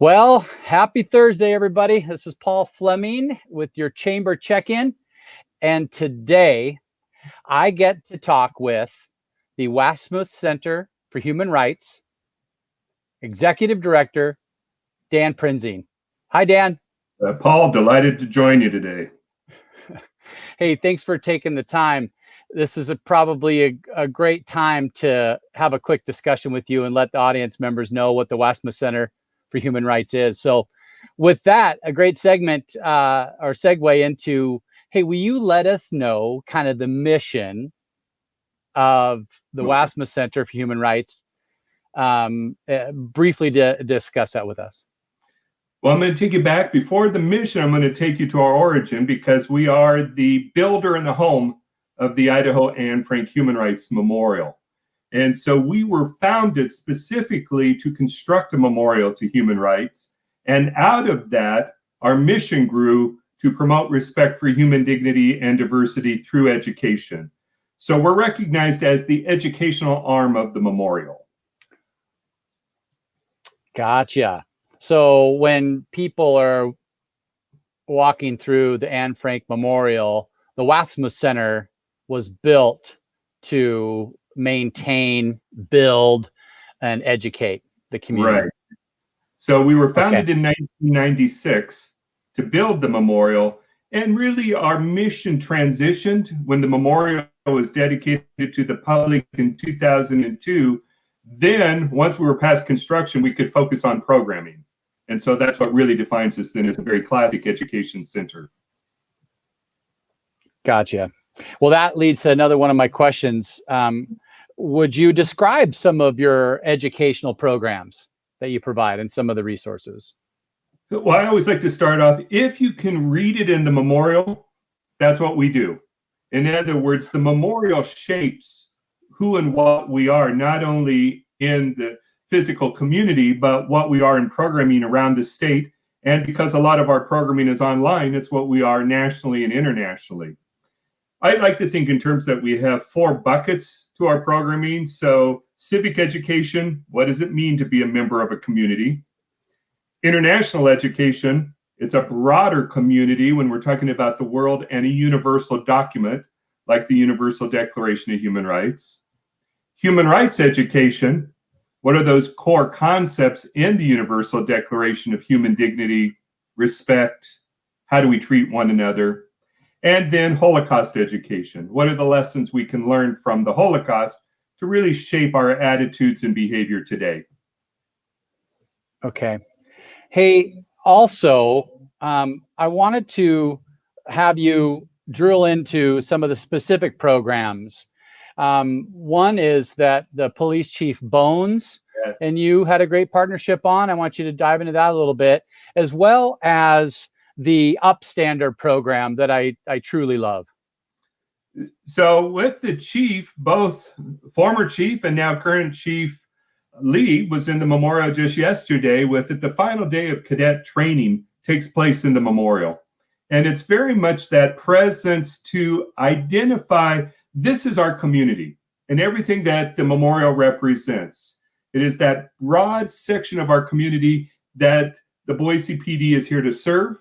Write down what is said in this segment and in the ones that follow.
Well, happy Thursday, everybody. This is Paul Fleming with your chamber check-in. And today I get to talk with the Wassmuth Center for Human Rights Executive Director, Dan Prinzing. Hi, Dan. Paul, delighted to join you today. Hey, thanks for taking the time. This is probably a great time to have a quick discussion with you and let the audience members know what the Wassmuth Center for Human Rights is. So with that, a great segment or segue into, hey, will you let us know kind of the mission of the Wassmuth Center for Human Rights? Briefly to discuss that with us. Well, I'm going to take you back before the mission. I'm going to take you to our origin because we are the builder and the home of the Idaho Anne Frank Human Rights Memorial. And so we were founded specifically to construct a memorial to human rights. And out of that, our mission grew to promote respect for human dignity and diversity through education. So we're recognized as the educational arm of the memorial. Gotcha. So when people are walking through the Anne Frank Memorial, the Wassmuth Center was built to maintain, build, and educate the community. Right. So we were founded in 1996 to build the memorial, and really our mission transitioned when the memorial was dedicated to the public in 2002. Then, once we were past construction, we could focus on programming. And so that's what really defines us then as a very classic education center. Gotcha. Well, that leads to another one of my questions. Would you describe some of your educational programs that you provide and some of the resources? Well, I always like to start off, if you can read it in the memorial, that's what we do. In other words, the memorial shapes who and what we are, not only in the physical community, but what we are in programming around the state. And because a lot of our programming is online, it's what we are nationally and internationally. I like to think in terms that we have 4 buckets to our programming. So civic education, what does it mean to be a member of a community? International education, it's a broader community when we're talking about the world and a universal document like the Universal Declaration of Human Rights. Human rights education, what are those core concepts in the Universal Declaration of Human Dignity, respect, how do we treat one another? And then Holocaust education. What are the lessons we can learn from the Holocaust to really shape our attitudes and behavior today? Okay. Hey, also, I wanted to have you drill into some of the specific programs. One is that the police chief Bones and you had a great partnership on. I want you to dive into that a little bit, as well as the Upstander program that I truly love. So with the chief, both former chief and now current chief Lee was in the memorial just yesterday with it. The final day of cadet training takes place in the memorial. And it's very much that presence to identify this is our community and everything that the memorial represents. It is that broad section of our community that the Boise PD is here to serve.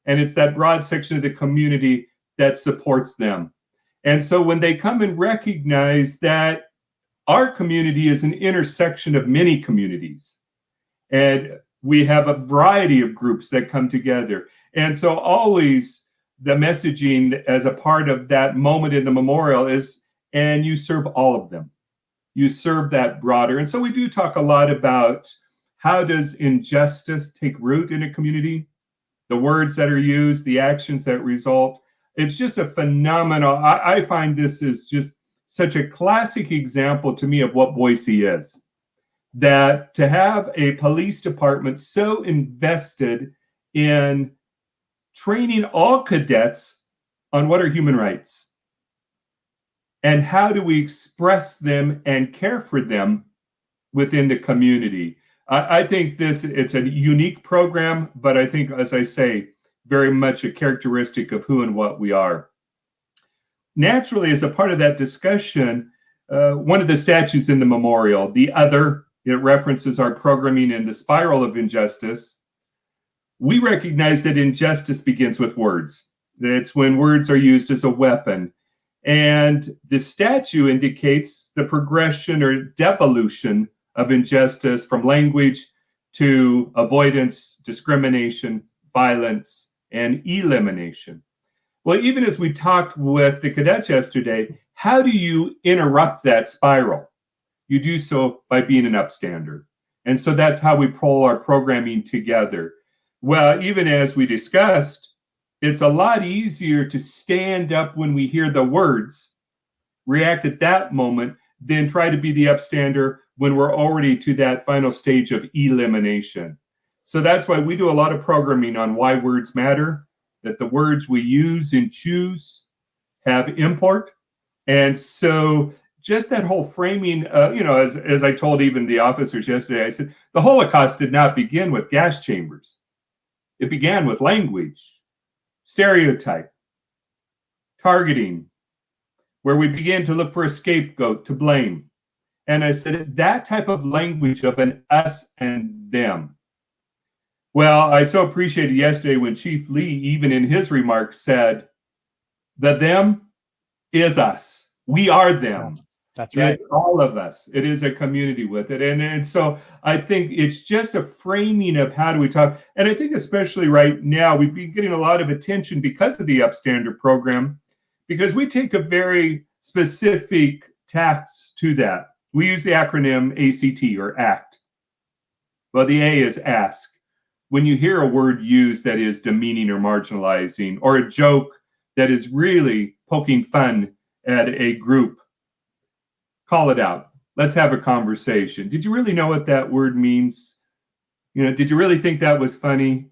And it's that broad section of the community that supports them. And so when they come and recognize that our community is an intersection of many communities, and we have a variety of groups that come together. And so always the messaging as a part of that moment in the memorial is, and you serve all of them. You serve that broader. And so we do talk a lot about how does injustice take root in a community? The words that are used, the actions that result. It's just a phenomenal, I find this is just such a classic example to me of what Boise is. That to have a police department so invested in training all cadets on what are human rights and how do we express them and care for them within the community. I think it's a unique program, but I think, as I say, very much a characteristic of who and what we are. Naturally, as a part of that discussion, one of the statues in the memorial, the other, it references our programming in the spiral of injustice. we recognize that injustice begins with words. It's when words are used as a weapon. And the statue indicates the progression or devolution of injustice from language to avoidance, discrimination, violence, and elimination. Well, even as we talked with the cadets yesterday, how do you interrupt that spiral? You do so by being an upstander. And so that's how we pull our programming together. Well, even as we discussed, it's a lot easier to stand up when we hear the words, react at that moment, than try to be the upstander when we're already to that final stage of elimination. So that's why we do a lot of programming on why words matter, that the words we use and choose have import. And so just that whole framing, as I told even the officers yesterday, I said, the Holocaust did not begin with gas chambers. It began with language, stereotype, targeting, where we began to look for a scapegoat to blame. And I said, that type of language of an us and them. Well, I so appreciated yesterday when Chief Lee, even in his remarks, said, the them is us. We are them. That's right. It's all of us. It is a community with it. And so I think it's just a framing of how do we talk. And I think especially right now, we've been getting a lot of attention because of the Upstander program, because we take a very specific tack to that. We use the acronym ACT or ACT. Well, the A is ask. When you hear a word used that is demeaning or marginalizing, or a joke that is really poking fun at a group, call it out. Let's have a conversation. Did you really know what that word means? Did you really think that was funny?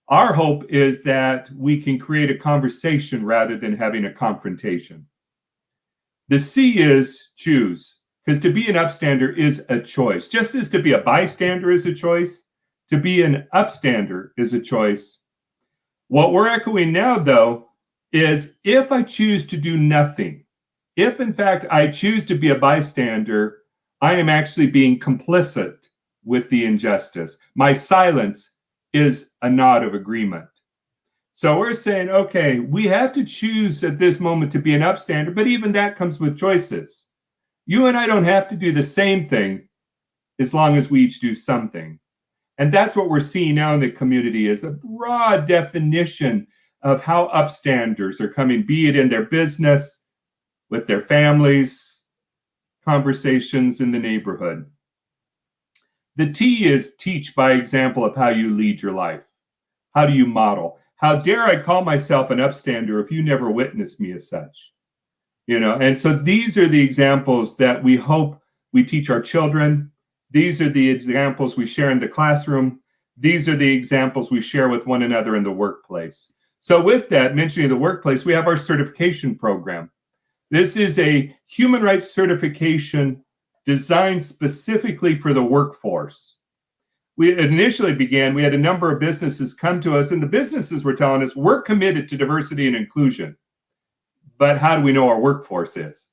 Our hope is that we can create a conversation rather than having a confrontation. The C is choose, because to be an upstander is a choice. Just as to be a bystander is a choice, to be an upstander is a choice. What we're echoing now, though, is if I choose to do nothing, if, in fact, I choose to be a bystander, I am actually being complicit with the injustice. My silence is a nod of agreement. So we're saying, okay, we have to choose at this moment to be an upstander, but even that comes with choices. You and I don't have to do the same thing as long as we each do something. And that's what we're seeing now in the community is a broad definition of how upstanders are coming, be it in their business, with their families, conversations in the neighborhood. The T is teach by example of how you lead your life. How do you model? How dare I call myself an upstander if you never witnessed me as such? And so these are the examples that we hope we teach our children. These are the examples we share in the classroom. These are the examples we share with one another in the workplace. So with that, mentioning the workplace, we have our certification program. This is a human rights certification designed specifically for the workforce. We initially began, we had a number of businesses come to us, and the businesses were telling us, we're committed to diversity and inclusion, but how do we know our workforce is?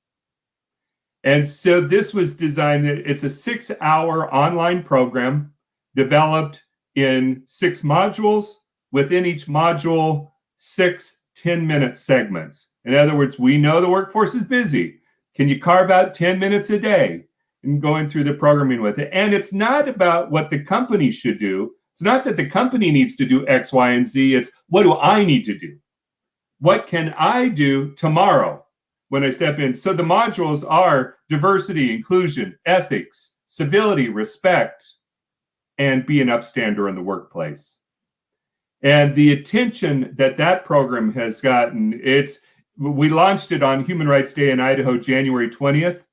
And so this was designed, it's a 6-hour online program developed in 6 modules, within each module, 6 10-minute segments. In other words, we know the workforce is busy. Can you carve out 10 minutes a day and going through the programming with it? And it's not about what the company should do. It's not that the company needs to do X, Y, and Z. It's what do I need to do? What can I do tomorrow when I step in? So the modules are diversity, inclusion, ethics, civility, respect, and be an upstander in the workplace. And the attention that program has gotten, we launched it on Human Rights Day in Idaho, January 20th,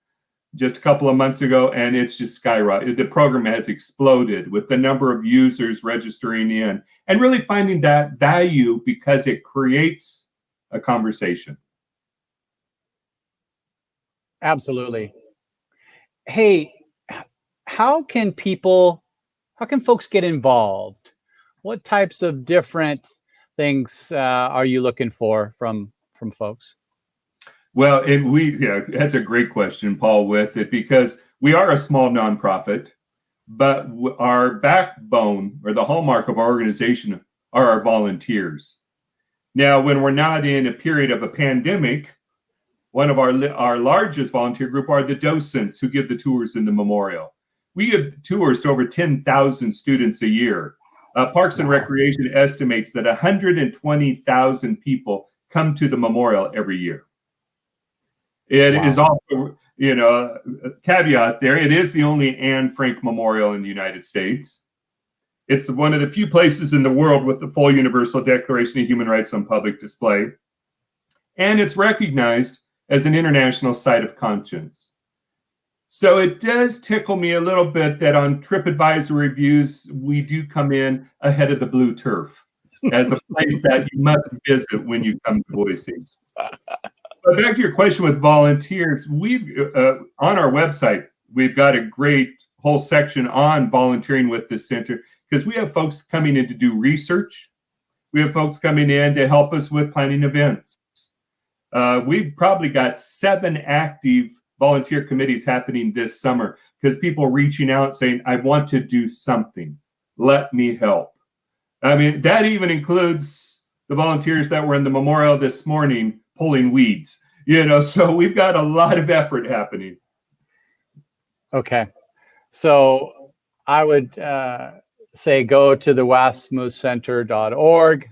just a couple of months ago, and it's just skyrocketed. The program has exploded with the number of users registering in and really finding that value because it creates a conversation. Absolutely. Hey, how can folks get involved? What types of different things are you looking for from folks? Well, that's a great question, Paul, with it, because we are a small nonprofit. but our backbone or the hallmark of our organization are our volunteers. Now, when we're not in a period of a pandemic, one of our largest volunteer group are the docents who give the tours in the memorial. We give tours to over 10,000 students a year. Parks and Recreation estimates that 120,000 people come to the memorial every year. It is also, a caveat there, it is the only Anne Frank Memorial in the United States. It's one of the few places in the world with the full Universal Declaration of Human Rights on public display. And it's recognized as an international site of conscience. So it does tickle me a little bit that on TripAdvisor reviews, we do come in ahead of the Blue Turf as a place that you must visit when you come to Boise. But back to your question with volunteers, we've on our website, we've got a great whole section on volunteering with the center because we have folks coming in to do research. We have folks coming in to help us with planning events. We've probably got 7 active volunteer committees happening this summer because people reaching out saying, I want to do something. Let me help. I mean, that even includes the volunteers that were in the memorial this morning pulling weeds, so we've got a lot of effort happening. Okay. So I would say go to the wassmuthcenter.org,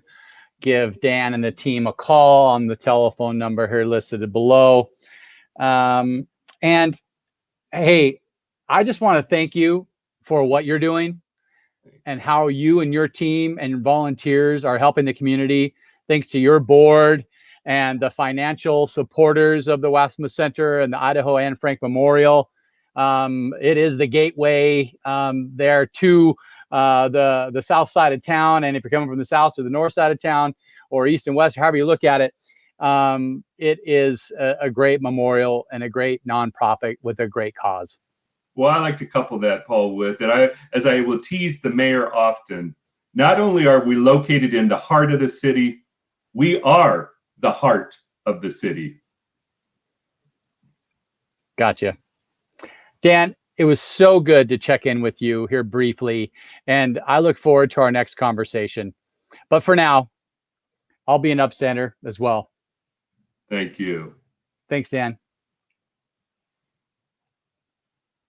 give Dan and the team a call on the telephone number here listed below. And hey, I just want to thank you for what you're doing and how you and your team and volunteers are helping the community. Thanks to your board and the financial supporters of the Wassmuth Center and the Idaho Anne Frank Memorial. It is the gateway there to the south side of town. And if you're coming from the south to the north side of town or east and west, however you look at it, it is a great memorial and a great nonprofit with a great cause. Well, I like to couple that, Paul, with it. As I will tease the mayor often, not only are we located in the heart of the city, we are the heart of the city. Gotcha. Dan, it was so good to check in with you here briefly, and I look forward to our next conversation. But for now, I'll be an Upstander as well. Thank you. Thanks, Dan.